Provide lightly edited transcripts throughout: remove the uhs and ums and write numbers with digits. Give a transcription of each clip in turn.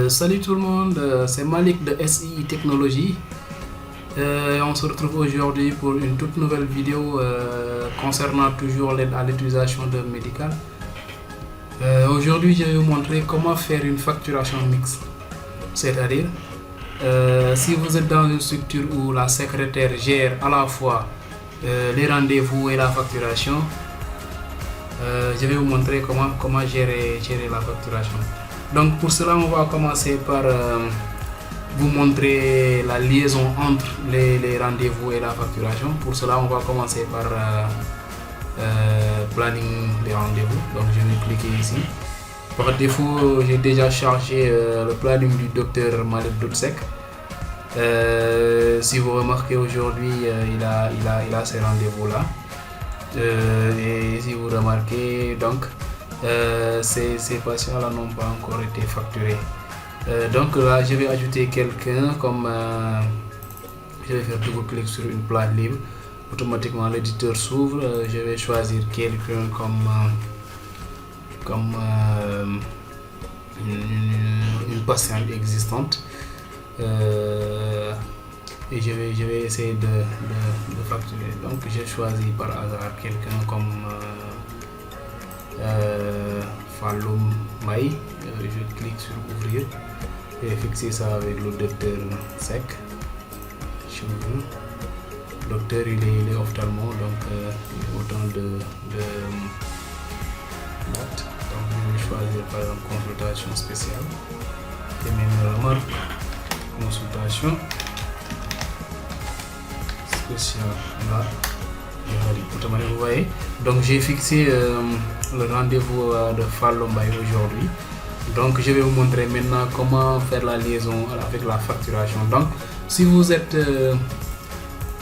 Salut tout le monde, c'est Malik de SI Technologies. Et on se retrouve aujourd'hui pour une toute nouvelle vidéo concernant toujours l'aide à l'utilisation de médical. Aujourd'hui, je vais vous montrer comment faire une facturation mixte. C'est-à-dire, si vous êtes dans une structure où la secrétaire gère à la fois les rendez-vous et la facturation, je vais vous montrer comment gérer la facturation. Donc pour cela, on va commencer par vous montrer la liaison entre les rendez-vous et la facturation. Pour cela, on va commencer par planning des rendez-vous. Donc je vais cliquer ici. Par défaut, j'ai déjà chargé le planning du docteur Malik Doutsek. Si vous remarquez aujourd'hui, il a ces rendez-vous-là. Et si vous remarquez, donc, ces patients-là n'ont pas encore été facturés. Donc là, je vais ajouter quelqu'un comme je vais faire double-clic sur une plage libre. Automatiquement, l'éditeur s'ouvre. Je vais choisir quelqu'un comme une patiente existante. Et je vais essayer de facturer. Donc j'ai choisi par hasard quelqu'un comme Falloum Maï. Je clique sur ouvrir et fixer ça avec le docteur Sec. Cheveux. Docteur il est ophtalmo, donc autant de dates. Donc je vais choisir par exemple consultation spéciale. Et même remarque, consultation spéciale là. Vous voyez, donc j'ai fixé le rendez-vous de Falloum Maï aujourd'hui. Donc je vais vous montrer maintenant comment faire la liaison avec la facturation. Donc si vous êtes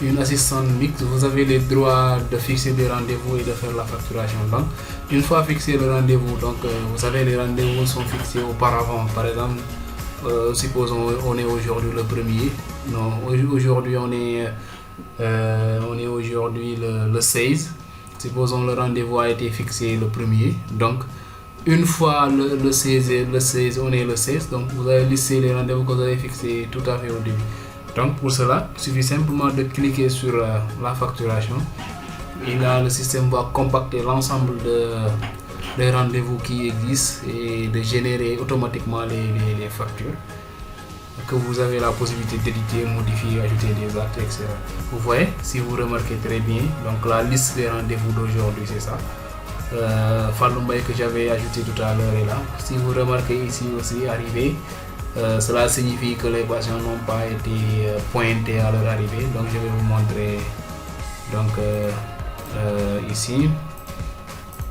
une assistante mixte, vous avez les droits de fixer des rendez-vous et de faire la facturation. Donc une fois fixé le rendez-vous, donc vous savez, les rendez-vous sont fixés auparavant. Par exemple, supposons on est aujourd'hui le 1er. Non, aujourd'hui on est aujourd'hui le 16. Supposons le rendez-vous a été fixé le 1er. Donc une fois le 16, on est le 16. Donc vous allez lister les rendez-vous que vous avez fixés tout à fait au début. Donc pour cela, il suffit simplement de cliquer sur la facturation. Et là, le système va compacter l'ensemble des rendez-vous qui existent et de générer automatiquement les factures que vous avez la possibilité d'éditer, modifier, ajouter des actes, etc. Vous voyez, si vous remarquez très bien, donc la liste des rendez-vous d'aujourd'hui, c'est ça. Falloum Maï que j'avais ajouté tout à l'heure est là. Si vous remarquez ici aussi, arrivé, cela signifie que les patients n'ont pas été pointés à leur arrivée. Donc je vais vous montrer. Donc ici,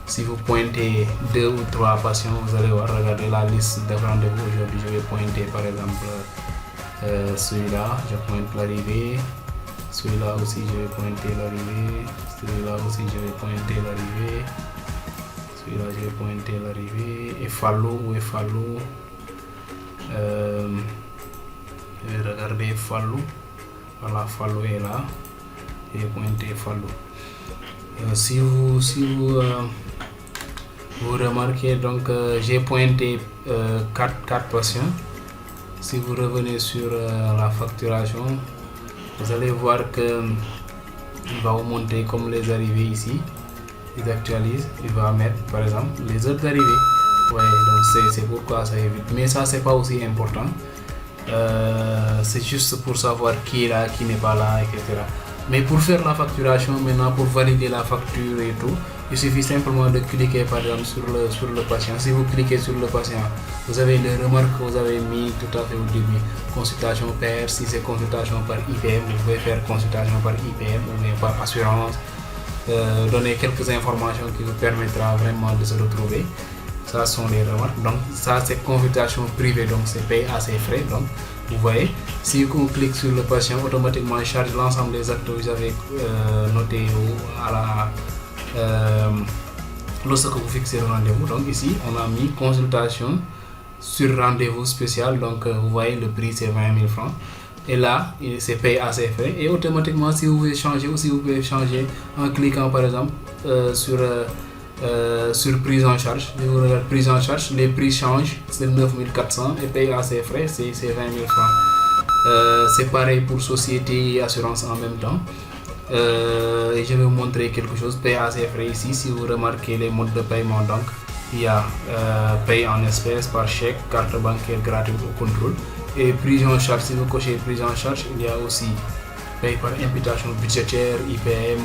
si vous pointez 2 ou 3 patients, vous allez voir, regarder la liste de rendez-vous. Aujourd'hui, je vais pointer par exemple celui-là, je pointe l'arrivée. Celui-là aussi, je vais pointer l'arrivée. Celui-là aussi, je vais pointer l'arrivée. Celui-là, je vais pointer l'arrivée. Et Falloum, où est Falloum? Je vais regarder Falloum. Voilà, Falloum est là. Je vais pointer Falloum. Si vous remarquez, donc j'ai pointé 4 patients. Si vous revenez sur la facturation, vous allez voir que il va vous montrer comme les arrivées ici. Il actualise, il va mettre par exemple les autres arrivées. Ouais, donc c'est pourquoi ça évite. Mais ça, c'est pas aussi important. C'est juste pour savoir qui est là, qui n'est pas là, etc. Mais pour faire la facturation, maintenant pour valider la facture et tout, il suffit simplement de cliquer par exemple sur le patient. Si vous cliquez sur le patient, vous avez les remarques que vous avez mis tout à fait au début. Consultation pair, si c'est consultation par IPM, vous pouvez faire consultation par IPM ou bien par assurance. Donner quelques informations qui vous permettra vraiment de se retrouver. Ça sont les remarques. Donc ça c'est consultation privée, donc c'est payé à ses frais. Donc vous voyez, si on clique sur le patient, automatiquement il charge l'ensemble des actes que vous avez notés lorsque vous fixez le rendez-vous. Donc ici on a mis consultation sur rendez-vous spécial. Donc vous voyez, le prix c'est 20 000 francs. Et là, c'est payé à ses frais. Et automatiquement, si vous voulez changer, ou si vous pouvez changer en cliquant par exemple sur sur prise en charge, je vous regarde prise en charge, les prix changent, c'est 9400 et paye à ses frais, c'est 20 000 francs. C'est pareil pour société et assurance en même temps. Et je vais vous montrer quelque chose, paye à ses frais ici. Si vous remarquez les modes de paiement, donc il y a paye en espèces, par chèque, carte bancaire gratuite au contrôle. Et prise en charge, si vous cochez prise en charge, il y a aussi paye par imputation budgétaire, IPM,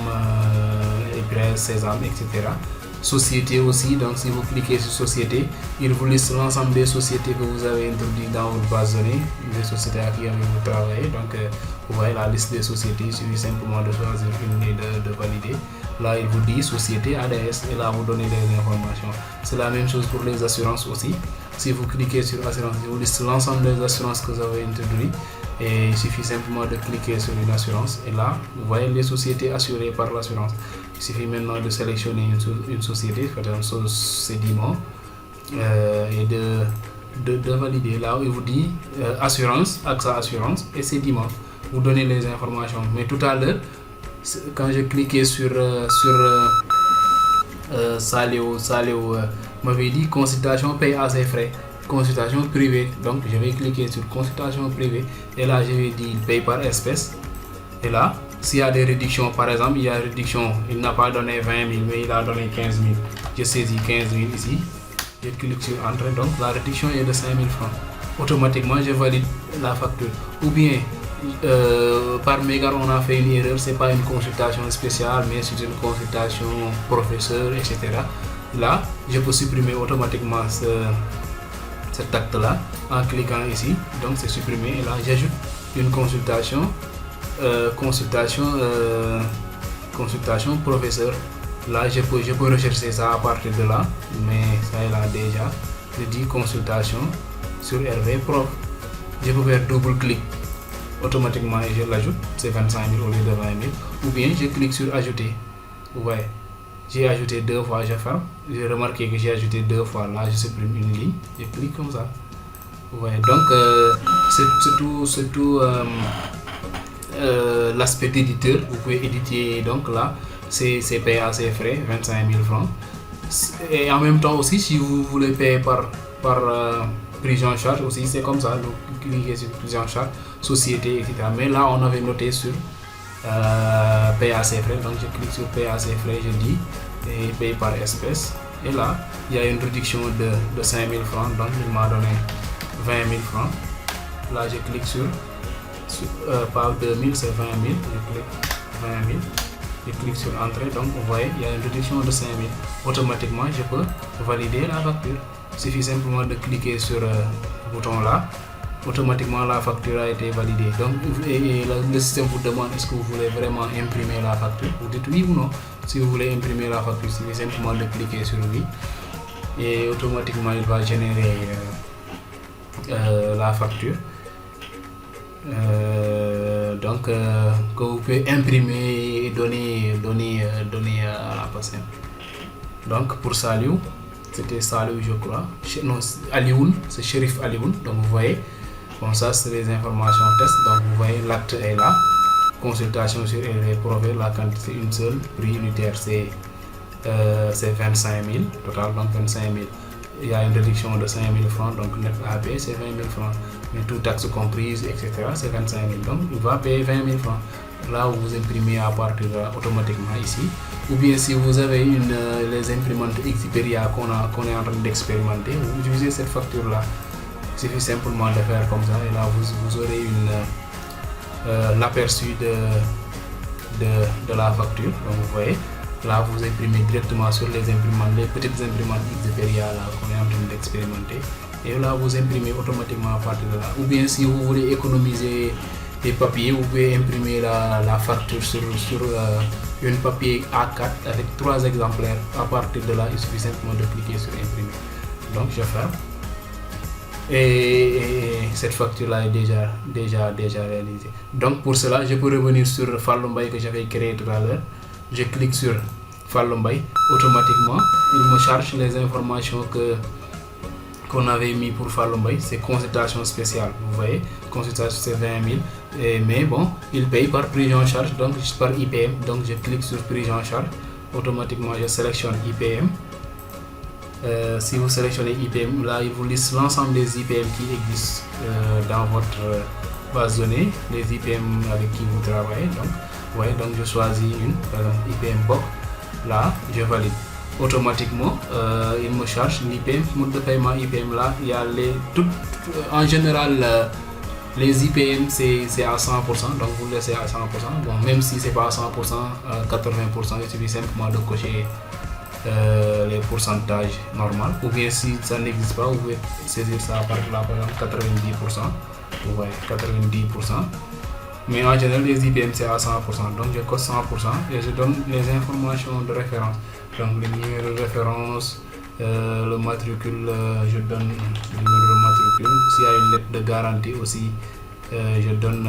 IPRES, Sésame, etc. Société aussi, donc si vous cliquez sur société, il vous liste l'ensemble des sociétés que vous avez introduites dans votre base de données, des sociétés à qui vous travaillez. Donc vous voyez la liste des sociétés, il suffit simplement de choisir une et de valider. Là il vous dit société ADS et là vous donnez les informations. C'est la même chose pour les assurances aussi. Si vous cliquez sur assurance, il vous liste l'ensemble des assurances que vous avez introduites. Et il suffit simplement de cliquer sur une assurance et là vous voyez les sociétés assurées par l'assurance. Il suffit maintenant de sélectionner une société, c'est Dimon, et de valider. Là où il vous dit assurance, AXA Assurance, et c'est Dimon. Vous donnez les informations. Mais tout à l'heure, quand j'ai cliqué sur Saléo m'avait dit consultation paye à ses frais. Consultation privée, donc je vais cliquer sur consultation privée et là je vais dire paye par espèce et là s'il y a des réductions, par exemple il y a une réduction, il n'a pas donné 20 000 mais il a donné 15 000, je saisis 15 000 ici, je clique sur entrée, donc la réduction est de 5 000 francs, automatiquement je valide la facture. Ou bien par mégarde on a fait une erreur, c'est pas une consultation spéciale mais c'est une consultation professeur, etc. Là je peux supprimer automatiquement cet acte là en cliquant ici, donc c'est supprimé et là j'ajoute une consultation professeur. Là je peux rechercher ça à partir de là, mais ça est là déjà. Je dis consultation sur RV prof, je peux faire double clic automatiquement et je l'ajoute, c'est 25 000 au lieu de 20 000. Ou bien je clique sur ajouter, vous voyez j'ai ajouté 2 fois, je ferme, j'ai remarqué que j'ai ajouté 2 fois, là je supprime une ligne, je clique comme ça. Vous voyez, donc c'est tout l'aspect d'éditeur, vous pouvez éditer, donc là c'est payé à ses frais, 25 000 francs. Et en même temps aussi, si vous voulez payer par prise en charge aussi, c'est comme ça, donc cliquez sur prise en charge, société, etc. Mais là on avait noté sur paye à ses frais, donc je clique sur paye à ses frais, je dis et paye par espèce et là il y a une réduction de 5 000 francs, donc il m'a donné 20 000 francs. Là je clique sur pas 2000, c'est 20 000, je clique 20 000, je clique sur entrée, donc vous voyez il y a une réduction de 5 000. Automatiquement je peux valider la facture, il suffit simplement de cliquer sur le bouton là, automatiquement la facture a été validée. Donc le système vous demande est-ce que vous voulez vraiment imprimer la facture, vous dites oui ou non. Si vous voulez imprimer la facture, il suffit simplement de cliquer sur oui et automatiquement il va générer la facture, donc que vous pouvez imprimer et donner à la patiente. Donc pour Saliou, c'était Saliou je crois, non Alioune, c'est Chérif Alioune, donc vous voyez. Bon, ça c'est les informations test, donc vous voyez l'acte est là, consultation sur les profils, la quantité une seule, prix unitaire c'est 25 000, total donc 25 000, il y a une réduction de 5 000 francs, donc net à payer c'est 20 000 francs, mais tout taxes comprises, etc. c'est 25 000, donc il va payer 20 000 francs. Là vous imprimez à partir de là, automatiquement ici, ou bien si vous avez les imprimantes Xperia qu'on est en train d'expérimenter, vous utilisez cette facture là. Il suffit simplement de faire comme ça et là vous aurez l'aperçu de la facture. Donc vous voyez, là vous imprimez directement sur les imprimantes, les petites imprimantes Xperia là qu'on est en train d'expérimenter. Et là vous imprimez automatiquement à partir de là. Ou bien si vous voulez économiser les papiers, vous pouvez imprimer la facture sur une papier A4 avec 3 exemplaires. À partir de là, il suffit simplement de cliquer sur imprimer. Donc je ferme. Et cette facture là est déjà réalisée. Donc pour cela je peux revenir sur Fallou Mbaye que j'avais créé tout à l'heure. Je clique sur Fallou Mbaye, automatiquement il me charge les informations qu'on avait mis pour Fallou Mbaye. C'est consultation spéciale, vous voyez, consultation c'est 20 000 mais bon il paye par prise en charge, donc par IPM, donc je clique sur prise en charge. automatiquement je sélectionne IPM. Si vous sélectionnez IPM, là il vous liste l'ensemble des IPM qui existent dans votre base de données, les IPM avec qui vous travaillez. Donc je choisis une, par exemple IPM POC. Là je valide. Automatiquement il me charge l'IPM, mode de paiement IPM. Là il y a en général les IPM c'est à 100%, donc vous le laissez à 100%. Bon, même si c'est pas à 100%, 80%, il suffit simplement de cocher les pourcentages normaux, ou bien si ça n'existe pas, vous pouvez saisir ça par exemple 90%, vous voyez 90%, mais en général les IPM c'est à 100%, donc je coche 100% et je donne les informations de référence, donc le numéro de référence, le matricule, je donne le numéro de matricule. S'il y a une lettre de garantie aussi, je donne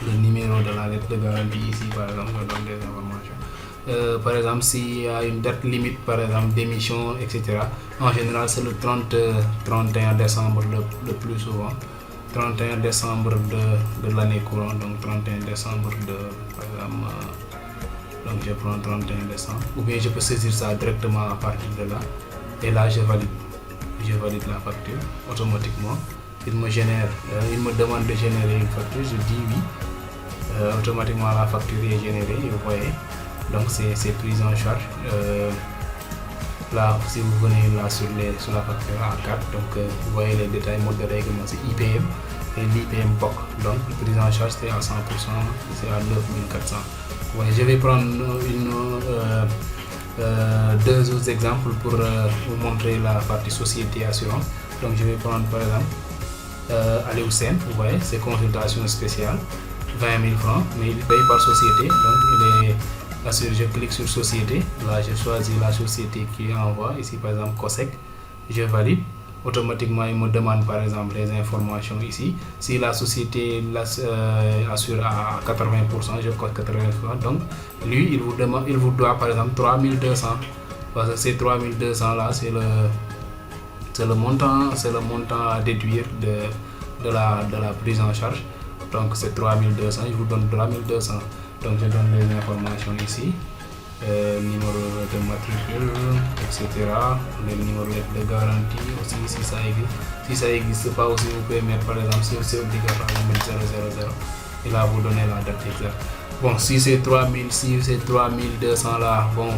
le numéro de la lettre de garantie ici, par exemple, je donne des informations. Par exemple, s'il y a une date limite, par exemple d'émission, etc. En général, c'est le 31 décembre le plus souvent. 31 décembre de l'année courante, donc 31 décembre par exemple, donc je prends 31 décembre, ou bien je peux saisir ça directement à partir de là, et là je valide la facture. Automatiquement il me demande de générer une facture, je dis oui, automatiquement la facture est générée, et vous voyez, donc c'est pris en charge. Là si vous venez là sur la facture A4, donc vous voyez les détails, mode de règlement c'est IPM et l'IPM POC, donc prise en charge c'est à 100%, c'est à 9400. Ouais, je vais prendre deux autres exemples pour vous montrer la partie société assurance. Donc je vais prendre par exemple Aliou Sen, vous voyez, c'est consultation spéciale, 20 000 francs, mais il paye par société, donc il est assuré. Je clique sur société, là je choisis la société qui envoie, ici par exemple COSEC, je valide. Automatiquement il me demande par exemple les informations ici. Si la société assure à 80%, je coche 80%, donc lui il vous doit par exemple 3200, parce que ces 3200 là c'est le montant à déduire de la prise en charge, donc c'est 3200, il vous donne 3200, donc je donne les informations ici, numéro de matricule, etc. Le numéro de garantie aussi, si ça existe pas aussi, vous pouvez mettre par exemple, si c'est obligatoire, vous mettez 000, et là vous donnez la date exacte. Bon, si c'est 3200 là, bon,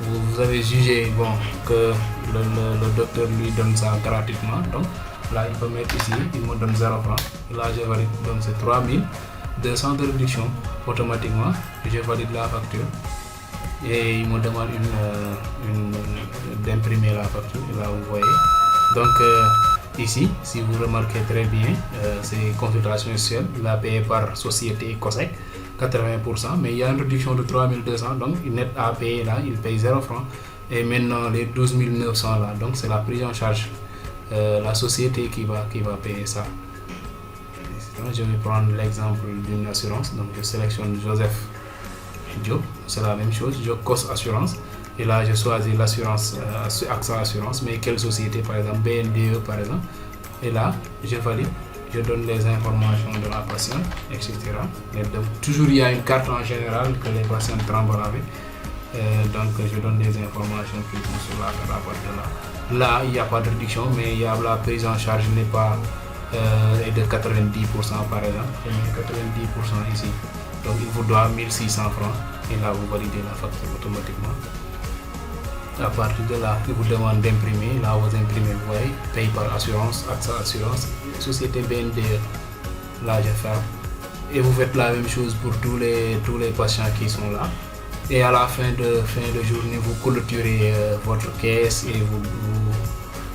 vous avez jugé bon que le docteur lui donne ça gratuitement, donc là il peut mettre ici, il me donne 0 francs, là je valide, donc c'est 3200 de réduction. Automatiquement je valide la facture et il me demande d'imprimer la facture, et là vous voyez, donc ici si vous remarquez très bien, c'est consultation sociale, la payé par société COSEC 80%, mais il y a une réduction de 3200, donc il net à payer là, il paye 0 francs, et maintenant les 12 900 là, donc c'est la prise en charge, la société qui va payer ça. Je vais prendre l'exemple d'une assurance, donc je sélectionne Joseph Diop, c'est la même chose, je coche assurance, et là je choisis l'assurance AXA Assurance, mais quelle société, par exemple BNDE par exemple, et là je valide, je donne les informations de la patiente, etc. Et donc, toujours il y a une carte en général que les patients tremblent avec, donc je donne des informations qui sont sur la carte de là. Là il n'y a pas de réduction, mais il y a la prise en charge n'est pas est de 90% par exemple, et 90% ici, donc il vous doit 1600 francs, et là vous validez la facture automatiquement. À partir de là, il vous demande d'imprimer, là vous imprimez, vous voyez, paye par assurance, AXA Assurance, société BNDE, là je ferme, et vous faites la même chose pour tous les patients qui sont là, et à la fin de journée vous clôturez votre caisse et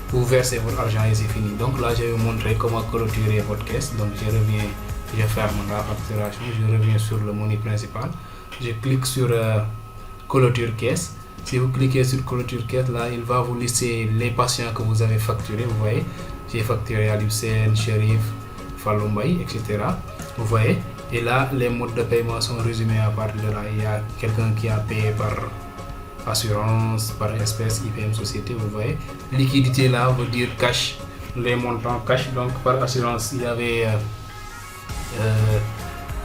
vous versez votre argent et c'est fini. Donc là je vais vous montrer comment clôturer votre caisse. Donc je ferme la facturation, je reviens sur le menu principal, je clique sur clôture caisse. Si vous cliquez sur clôture caisse, là il va vous lister les patients que vous avez facturés. Vous voyez, j'ai facturé Aliou Sen, Chérif, Fallou Mbaye, etc. Vous voyez, et là les modes de paiement sont résumés à partir de là. Il y a quelqu'un qui a payé par assurance, par espèce, IPM société, vous voyez. Liquidité là veut dire cash, les montants cash. Donc par assurance il y avait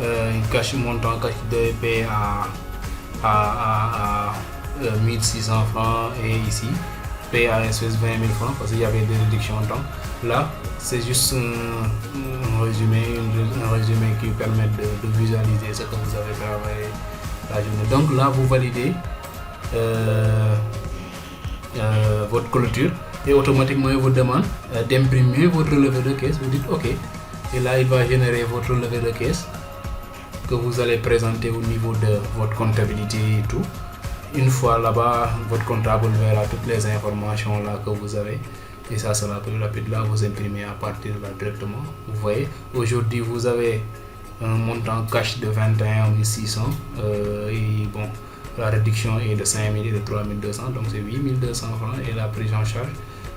un cash, montant cash de payer à 1600 francs et ici paye à l'espèce 20 000 francs parce qu'il y avait des réductions. Donc là, c'est juste un résumé qui permet de visualiser ce que vous avez travaillé la journée. Donc là, vous validez votre clôture et automatiquement il vous demande d'imprimer votre relevé de caisse. Vous dites OK et là il va générer votre relevé de caisse que vous allez présenter au niveau de votre comptabilité et tout. Une fois là-bas, votre comptable verra toutes les informations là que vous avez et ça sera plus rapide. Là, vous imprimez à partir de là directement. Vous voyez, aujourd'hui vous avez un montant cash de 21 600 et bon, la réduction est de 5 000 et de 3 200, donc c'est 8 200 francs et la prise en charge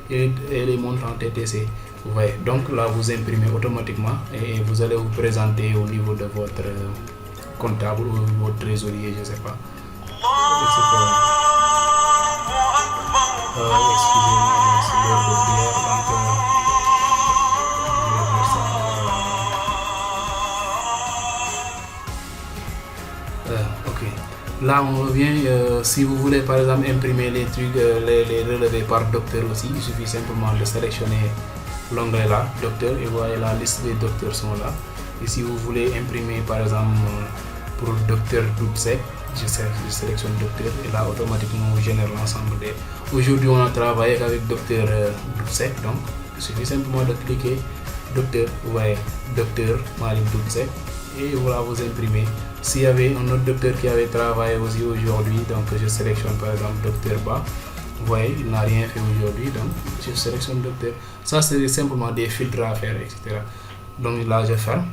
et les montants TTC. Vous voyez, donc là vous imprimez automatiquement et vous allez vous présenter au niveau de votre comptable ou votre trésorier, je ne sais pas. Excusez-moi, c'est l'heure de prière, ok. Là on revient, si vous voulez par exemple imprimer les trucs, les relevés par docteur aussi, il suffit simplement de sélectionner l'onglet là, docteur, et vous voyez la liste des docteurs sont là. Et si vous voulez imprimer par exemple pour docteur Doutsec, je sélectionne docteur et là automatiquement on génère l'ensemble des. Aujourd'hui on a travaillé avec docteur Doutsec, donc il suffit simplement de cliquer docteur, vous voyez docteur Malik Doutsec et voilà vous imprimez. S'il y avait un autre docteur qui avait travaillé aussi aujourd'hui, donc je sélectionne par exemple docteur Ba, vous voyez il n'a rien fait aujourd'hui, donc je sélectionne docteur. Ça c'est simplement des filtres à faire, etc. Donc là je ferme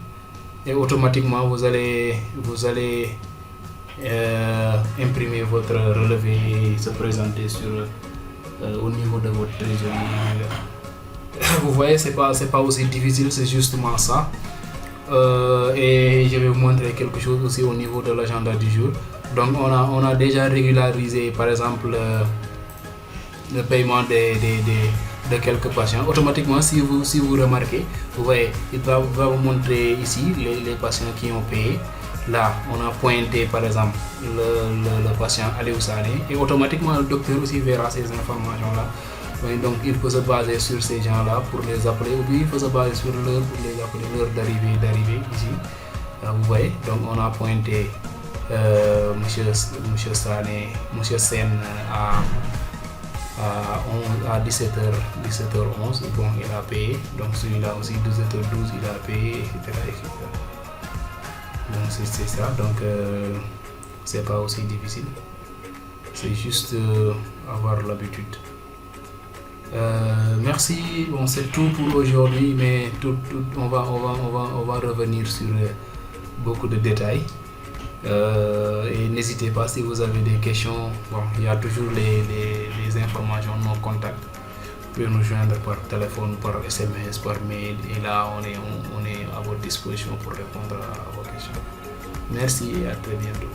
et automatiquement vous allez imprimer votre relevé et se présenter sur au niveau de votre trésorier. Vous voyez, c'est pas aussi difficile, c'est justement ça. Et je vais vous montrer quelque chose aussi au niveau de l'agenda du jour. Donc on a déjà régularisé par exemple le paiement de quelques patients. Automatiquement, si vous remarquez, vous voyez, il va vous montrer ici les patients qui ont payé. Là, on a pointé par exemple le patient Aliou Sané et automatiquement le docteur aussi verra ces informations-là. Donc il faut se baser sur ces gens-là pour les appeler ou bien il faut se baser sur l'heure pour les appeler, l'heure d'arrivée ici. Vous voyez, donc on a pointé monsieur Sané, monsieur Sen à 17h11, bon il a payé, donc celui-là aussi 12h12 il a payé, etc. Donc c'est ça, donc c'est pas aussi difficile, c'est juste avoir l'habitude. Merci, bon c'est tout pour aujourd'hui, mais on va revenir sur beaucoup de détails. Et n'hésitez pas si vous avez des questions, bon il y a toujours les informations, nos contacts. Vous pouvez nous joindre par téléphone, par SMS, par mail et là on est à votre disposition pour répondre à vos questions. Merci et à très bientôt.